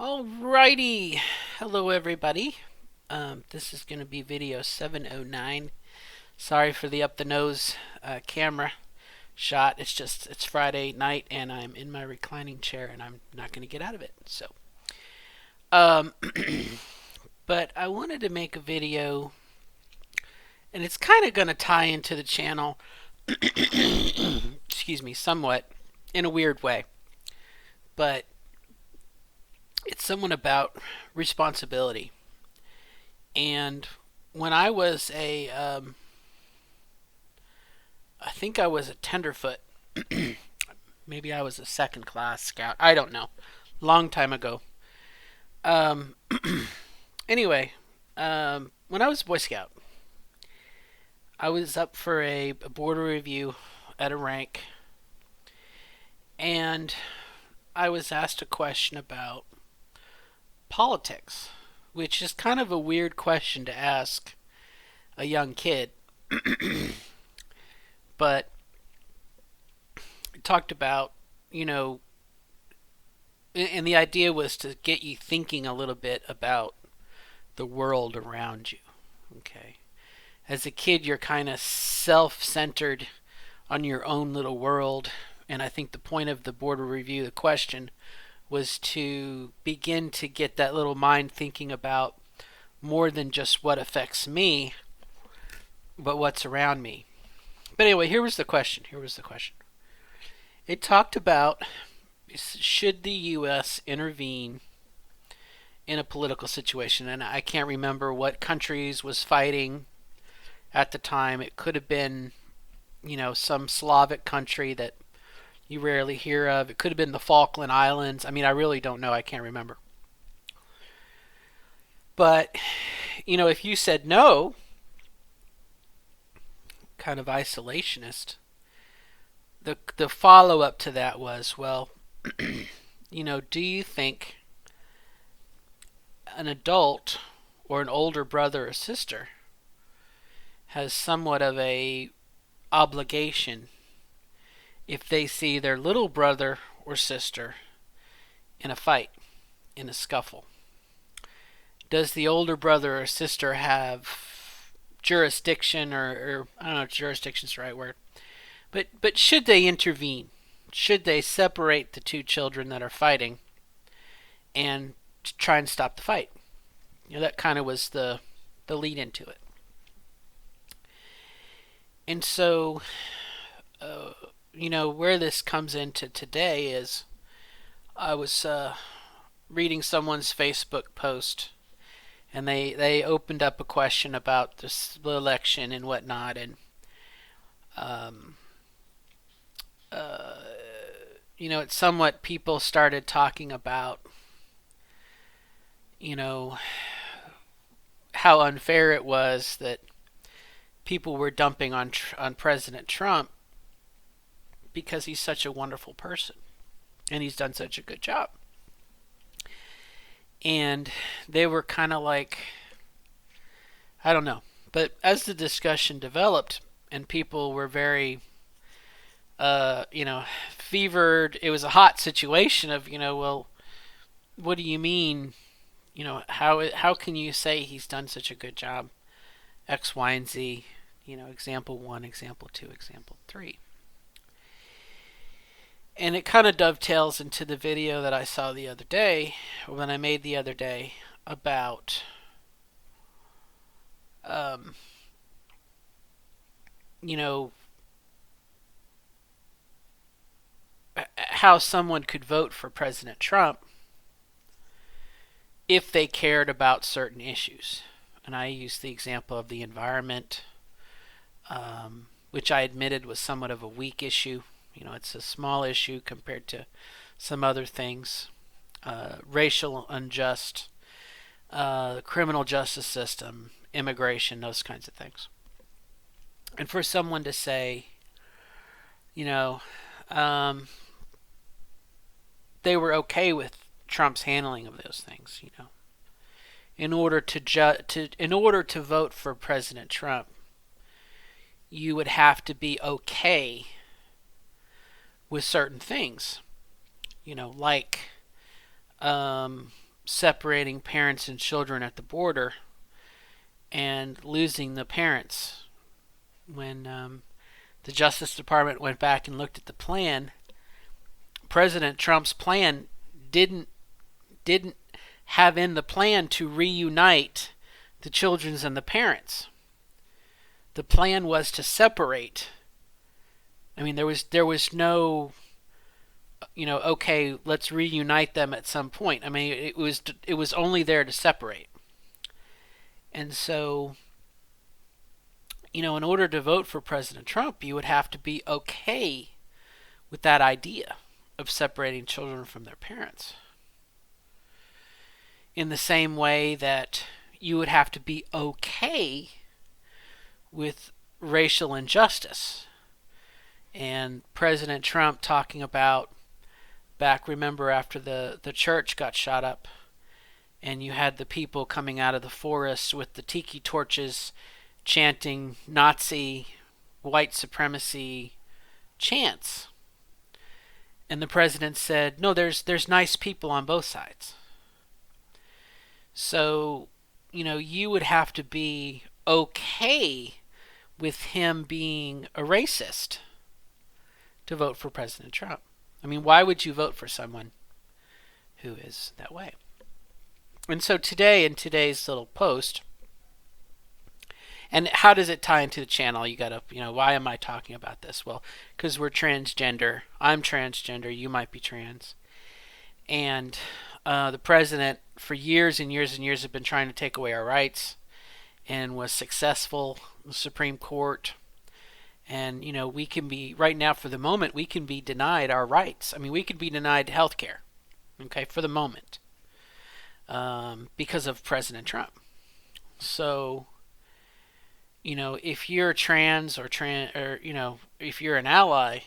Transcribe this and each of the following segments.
Alrighty, hello everybody. This is going to be video 709. Sorry for the up the nose camera shot. It's Friday night and I'm in my reclining chair and I'm not going to get out of it. Um, but I wanted to make a video, and it's kind of going to tie into the channel. Excuse me, somewhat in a weird way, but it's somewhat about responsibility. And when I was I think I was a tenderfoot. Maybe I was a second class scout. I don't know. Long time ago. Um, anyway, when I was a Boy Scout, I was up for a board review at a rank, and I was asked a question about politics, which is kind of a weird question to ask a young kid. But it talked about, you know, and the idea was to get you thinking a little bit about the world around you. Okay. As a kid, you're kind of self centered on your own little world. And I think the point of the board review, the question, was to begin to get that little mind thinking about more than just what affects me, but what's around me. But anyway, here was the question. It talked about, should the U.S. intervene in a political situation? And I can't remember what countries was fighting at the time. It could have been, some Slavic country that you rarely hear of. It could have been the Falkland Islands. I mean, I really don't know. I can't remember. But, if you said no, kind of isolationist, the follow up to that was, well, do you think an adult or an older brother or sister has somewhat of a obligation if they see their little brother or sister in a fight, in a scuffle? Does the older brother or sister have jurisdiction, or I don't know if jurisdiction's the right word, but should they intervene? Should they separate the two children that are fighting and try and stop the fight? That kind of was the lead into it. And so, where this comes into today is I was reading someone's Facebook post, and they opened up a question about this election and whatnot, and um, uh, it's somewhat people started talking about, you know, how unfair it was that people were dumping on President Trump because he's such a wonderful person and he's done such a good job. And they were kind of like, I don't know. But as the discussion developed and people were very, fevered, it was a hot situation of, well, what do you mean? How can you say he's done such a good job? X, Y, and Z. Example one, example two, example three. And it kind of dovetails into the video that I saw the other day, when I made the other day, about um, you know, how someone could vote for President Trump if they cared about certain issues. And I used the example of the environment, which I admitted was somewhat of a weak issue. It's a small issue compared to some other things. Racial unjust, the criminal justice system, immigration, those kinds of things. And for someone to say, you know, um, they were okay with Trump's handling of those things, in order in order to vote for President Trump, you would have to be okay with certain things, like separating parents and children at the border and losing the parents. When the Justice Department went back and looked at the plan, President Trump's plan didn't have in the plan to reunite the children and the parents. The plan was to separate. I mean, there was no, okay, let's reunite them at some point. I mean, it was only there to separate. And so, in order to vote for President Trump, you would have to be okay with that idea of separating children from their parents. In the same way that you would have to be okay with racial injustice. And President Trump talking about remember after the church got shot up, and you had the people coming out of the forest with the tiki torches chanting Nazi, white supremacy chants. And the president said, no, there's nice people on both sides. So, you would have to be okay with him being a racist to vote for President Trump. I mean, why would you vote for someone who is that way? And so today, in today's little post, and how does it tie into the channel? You gotta, why am I talking about this? Well, because we're transgender. I'm transgender. You might be trans. And the president, for years and years and years, have been trying to take away our rights, and was successful in the Supreme Court. And, we can be, right now, for the moment, we can be denied our rights. I mean, we could be denied health care, okay, for the moment, because of President Trump. So, if you're trans or if you're an ally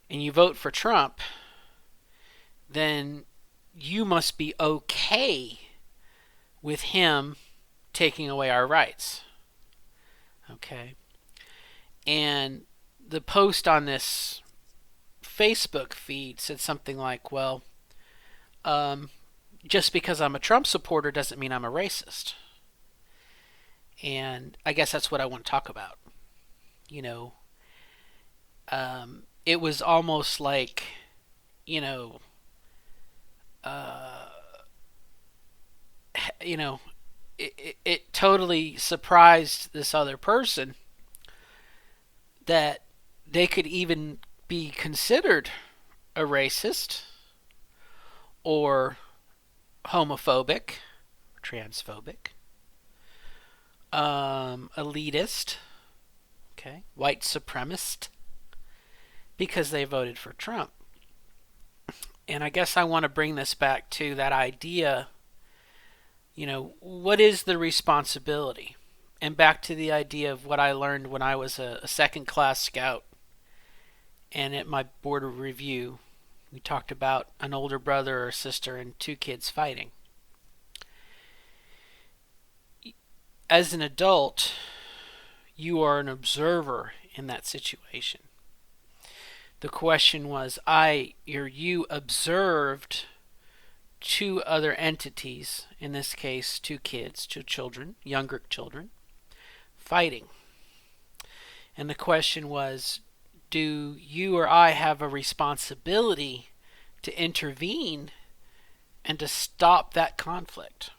and you vote for Trump, then you must be okay with him taking away our rights. Okay. And the post on this Facebook feed said something like, well, just because I'm a Trump supporter doesn't mean I'm a racist. And I guess that's what I want to talk about. It was almost like, it totally surprised this other person that they could even be considered a racist or homophobic, transphobic, elitist, okay, white supremacist, because they voted for Trump. And I guess I want to bring this back to that idea, what is the responsibility? And back to the idea of what I learned when I was a second-class scout. And at my board of review, we talked about an older brother or sister and two kids fighting. As an adult, you are an observer in that situation. The question was, you observed two other entities, in this case, two children, younger children, fighting. And the question was, do you or I have a responsibility to intervene and to stop that conflict?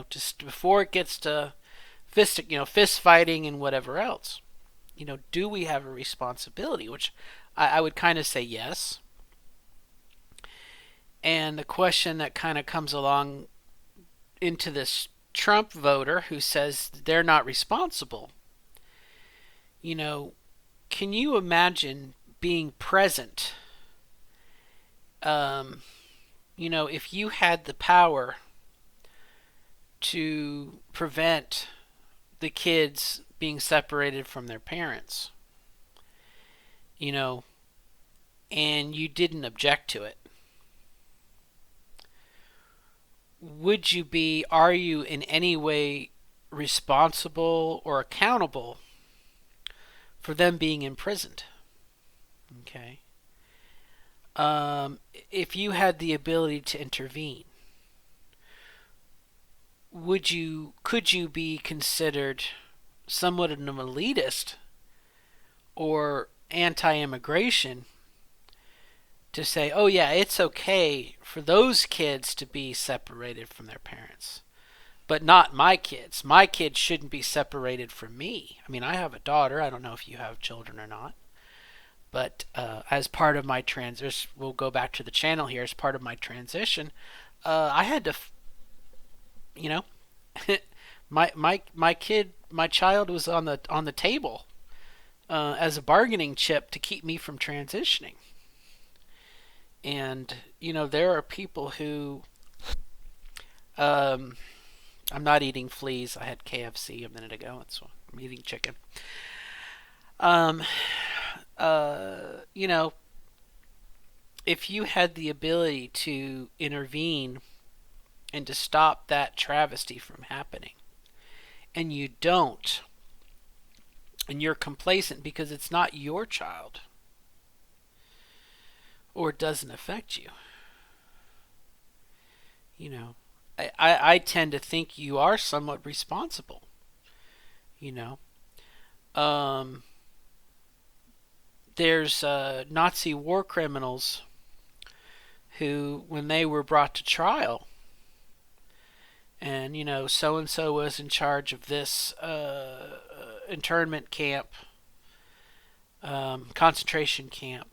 Just before it gets to fist fighting and whatever else. Do we have a responsibility? Which I would kind of say yes. And the question that kind of comes along into this Trump voter who says they're not responsible. Can you imagine being present? If you had the power to prevent the kids being separated from their parents, and you didn't object to it, are you in any way responsible or accountable for them being imprisoned? Okay. If you had the ability to intervene, could you be considered somewhat of an elitist or anti-immigration to say, oh yeah, it's okay for those kids to be separated from their parents, but not my kids. My kids shouldn't be separated from me. I mean, I have a daughter. I don't know if you have children or not. But as part of my transition, we'll go back to the channel here. As part of my transition, I had to, you know, my child was on the table as a bargaining chip to keep me from transitioning. And there are people who, um, I'm not eating fleas. I had KFC a minute ago, and so I'm eating chicken. Um, you know, if you had the ability to intervene and to stop that travesty from happening, and you don't, and you're complacent because it's not your child, or it doesn't affect you, you know, I tend to think you are somewhat responsible, you know. Um, there's Nazi war criminals who, when they were brought to trial, and so and so was in charge of this internment camp, concentration camp.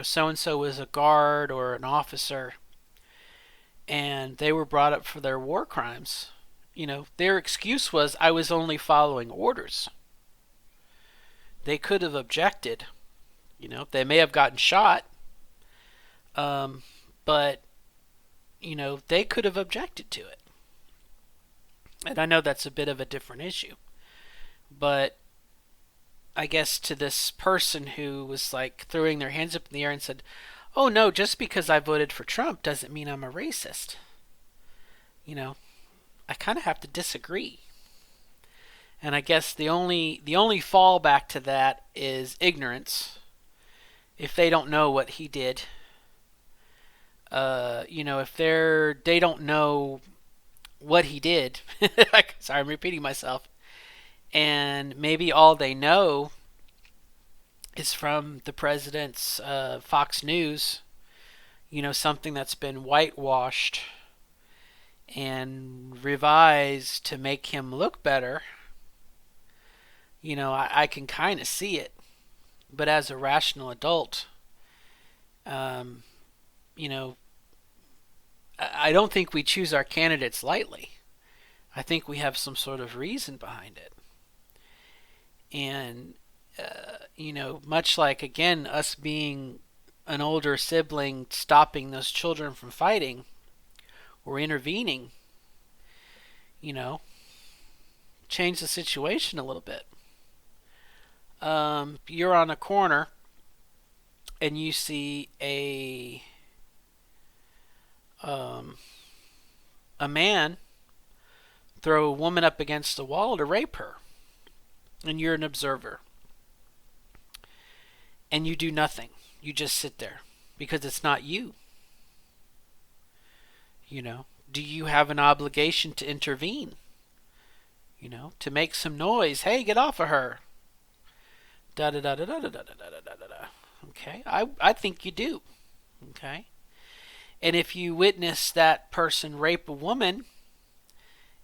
So and so was a guard or an officer, and they were brought up for their war crimes. Their excuse was, I was only following orders. They could have objected. They may have gotten shot, but they could have objected to it. And I know that's a bit of a different issue, but I guess to this person who was like throwing their hands up in the air and said, "Oh no, just because I voted for Trump doesn't mean I'm a racist." I kind of have to disagree. And I guess the only fallback to that is ignorance. If they don't know what he did, if they don't know what he did, sorry, I'm repeating myself, and maybe all they know is from the president's Fox News, something that's been whitewashed and revised to make him look better. I can kind of see it. But as a rational adult, um, you know, I don't think we choose our candidates lightly. I think we have some sort of reason behind it. And, much like, again, us being an older sibling stopping those children from fighting or intervening, you know, change the situation a little bit. You're on a corner and you see a man throw a woman up against the wall to rape her, and you're an observer, and you do nothing. You just sit there because it's not you. Do you have an obligation to intervene? To make some noise. Hey, get off of her. Da da da da da da da da da da da. Okay, I think you do. Okay, and if you witness that person rape a woman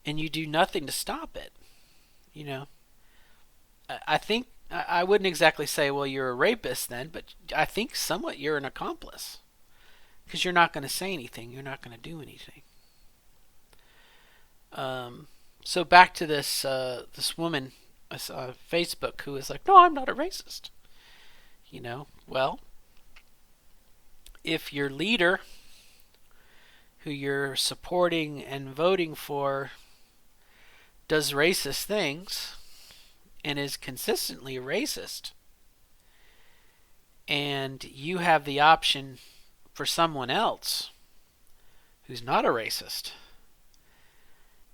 and you do nothing to stop it, I think I wouldn't exactly say, well, you're a rapist then, but I think somewhat you're an accomplice because you're not going to say anything. You're not going to do anything. So back to this woman, Facebook, who is like, no, I'm not a racist. Well, if your leader, who you're supporting and voting for, does racist things and is consistently racist, and you have the option for someone else who's not a racist,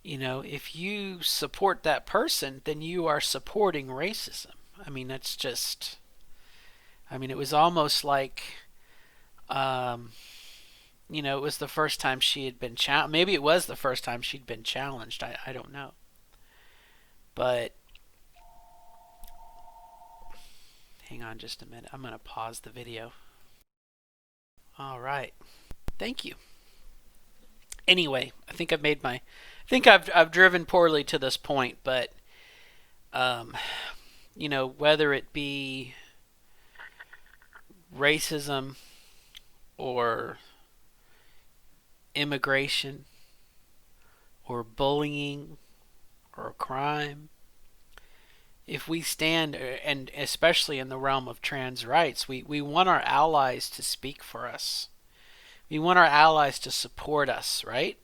if you support that person, then you are supporting racism. I mean, that's just, it was almost like, it was the first time she had been challenged. Maybe it was the first time she'd been challenged. I don't know. But hang on just a minute. I'm going to pause the video. All right. Thank you. Anyway, I think I've driven poorly to this point, but um, whether it be racism or immigration or bullying or crime, if we stand, and especially in the realm of trans rights, we want our allies to speak for us. We want our allies to support us, right?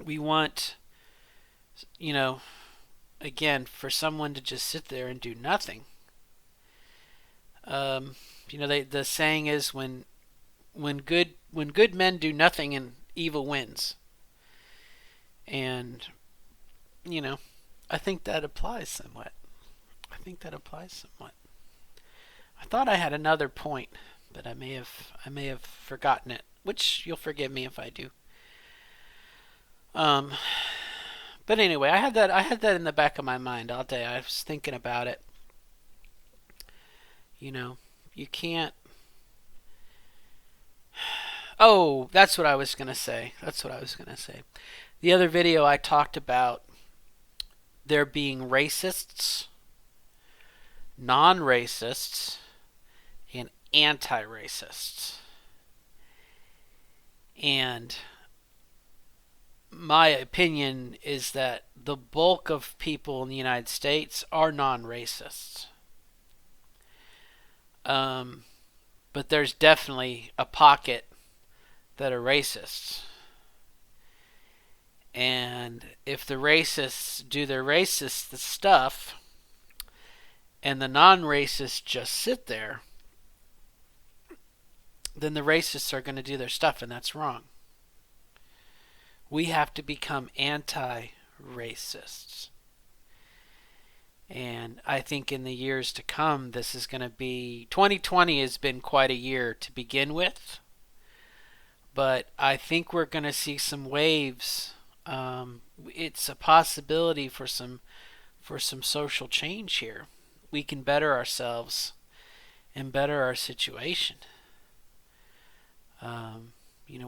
We want, you know, again, for someone to just sit there and do nothing. Um, the saying is when good men do nothing and evil wins, and you know, I think that applies somewhat. I think that applies somewhat. I thought I had another point, but I may have forgotten it, which you'll forgive me if I do. Um, but anyway, I had that in the back of my mind all day. I was thinking about it. You know, you can't. Oh, that's what I was gonna say. That's what I was gonna say. The other video I talked about there being racists, non-racists, and anti-racists. And my opinion is that the bulk of people in the United States are non-racists. Um, but there's definitely a pocket that are racists. And if the racists do their racist stuff and the non-racists just sit there, then the racists are going to do their stuff, and that's wrong. We have to become anti-racists. And I think in the years to come, this is going to be... 2020 has been quite a year to begin with. But I think we're going to see some waves. It's a possibility for some social change here. We can better ourselves and better our situation.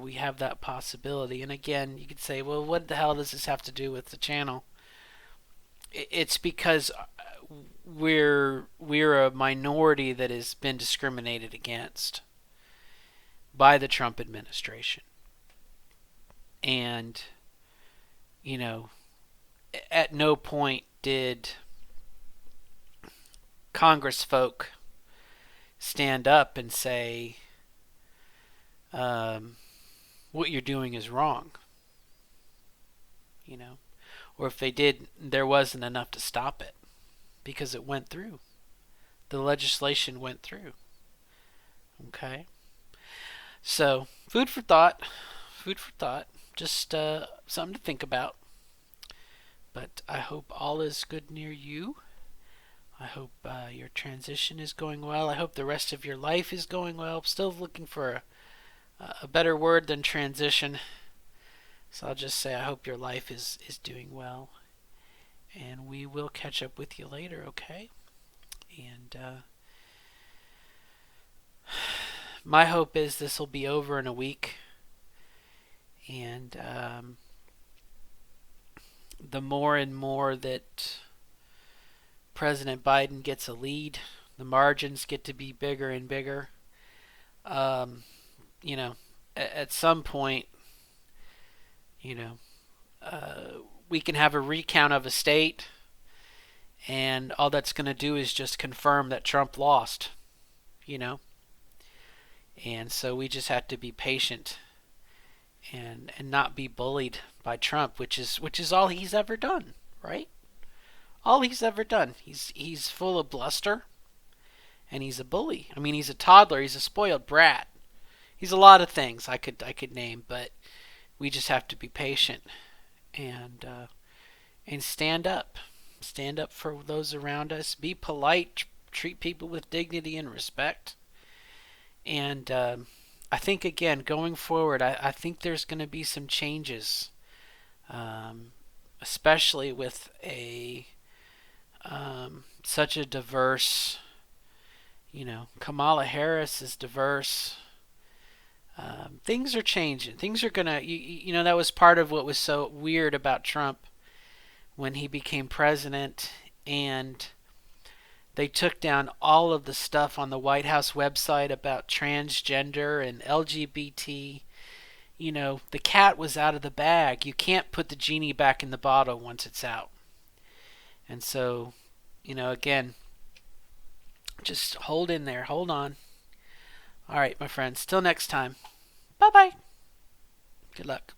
We have that possibility. And again, you could say, well, what the hell does this have to do with the channel? It's because we're a minority that has been discriminated against by the Trump administration. And, at no point did Congress folk stand up and say, what you're doing is wrong. Or if they did, there wasn't enough to stop it because it went through. The legislation went through. Okay? So, food for thought. Food for thought. Just something to think about. But I hope all is good near you. I hope your transition is going well. I hope the rest of your life is going well. I'm still looking for a better word than transition. So I'll just say I hope your life is doing well. And we will catch up with you later, okay? And my hope is this will be over in a week. And the more and more that President Biden gets a lead, the margins get to be bigger and bigger. At some point, we can have a recount of a state, and all that's going to do is just confirm that Trump lost, And so we just have to be patient and not be bullied by Trump, which is all he's ever done, right? All he's ever done. He's full of bluster, and he's a bully. I mean, he's a toddler. He's a spoiled brat. He's a lot of things I could name, but we just have to be patient and stand up. Stand up for those around us. Be polite. Treat people with dignity and respect. And I think again going forward, I think there's going to be some changes, um, especially with a such a diverse. Kamala Harris is diverse. Things are changing. Things are gonna. That was part of what was so weird about Trump when he became president, and they took down all of the stuff on the White House website about transgender and LGBT. The cat was out of the bag. You can't put the genie back in the bottle once it's out. And so, again, just hold in there. Hold on. All right, my friends. Till next time. Bye bye. Good luck.